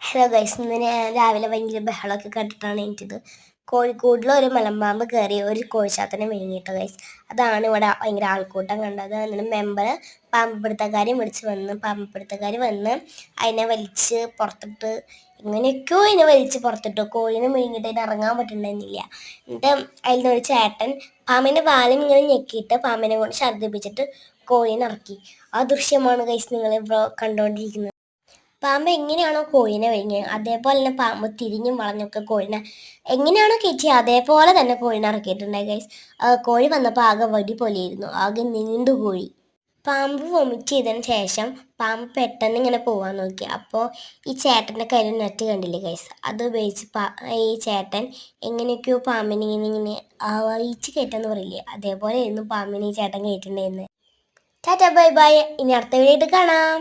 Hello guys, ഇന്ന് ഞാൻ രാവിലെ ഭയങ്കര ബഹളമൊക്കെ കേട്ടിട്ടാണ് എനിക്കിത്. കോഴിക്കോടിൽ ഒരു മലമ്പാമ്പ് കയറി ഒരു കോഴിച്ചാത്തനെ വിഴുങ്ങിയിട്ട് ഗൈസ്. അതാണ് ഇവിടെ ഭയങ്കര ആൾക്കൂട്ടം കണ്ടത്. എന്നിട്ട് മെമ്പർ പാമ്പ് പിടുത്തക്കാർ വന്ന് അതിനെ വലിച്ച് പുറത്തിട്ട്, എങ്ങനെയൊക്കെയോ അതിനെ വലിച്ച് പുറത്തിട്ടു. കോഴിനെ വിഴുങ്ങിയിട്ട് അതിന് ഇറങ്ങാൻ പറ്റുന്നുണ്ടായിരുന്നില്ല. എന്നിട്ട് അതിൽ നിന്ന് ഒരു ചേട്ടൻ പാമ്പിൻ്റെ വാലും ഇങ്ങനെ ഞെക്കിയിട്ട് പാമ്പിനെ കൊണ്ട് ഛർദ്ദിപ്പിച്ചിട്ട് കോഴീനെ ഇറക്കി. ആ ദൃശ്യമാണ് ഗൈസ് നിങ്ങൾ ഇപ്പോൾ കണ്ടുകൊണ്ടിരിക്കുന്നത്. പാമ്പ് എങ്ങനെയാണോ കോഴിനെ വിഴുങ്ങിയത് അതേപോലെ തന്നെ പാമ്പ് തിരിഞ്ഞും വളഞ്ഞൊക്കെ കോഴിനെ എങ്ങനെയാണോ കയറ്റിയത് അതേപോലെ തന്നെ കോഴിനെ ഇറക്കിയിട്ടുണ്ടായി ഗൈസ്. കോഴി വന്നപ്പോൾ ആകെ വടി പോലെയായിരുന്നു, ആകെ നീണ്ടു കോഴി. പാമ്പ് വൊമിറ്റ് ചെയ്തതിന് ശേഷം പാമ്പ് പെട്ടെന്ന് ഇങ്ങനെ പോകാൻ നോക്കി. അപ്പോൾ ഈ ചേട്ടൻ്റെ കയ്യിൽ നെറ്റ് കണ്ടില്ലേ ഗൈസ്, അത് ഉപയോഗിച്ച് ഈ ചേട്ടൻ എങ്ങനെയൊക്കെയോ പാമ്പിനെ ഇങ്ങനെ വഹിച്ച് കയറ്റാന്ന് പറയില്ലേ, അതേപോലെ ആയിരുന്നു പാമ്പിനെ ഈ ചേട്ടൻ കയറ്റിണ്ടായിരുന്നത്. ടാറ്റാ ബൈ ബൈ, ഇനി അടുത്ത വീഡിയോ കാണാം.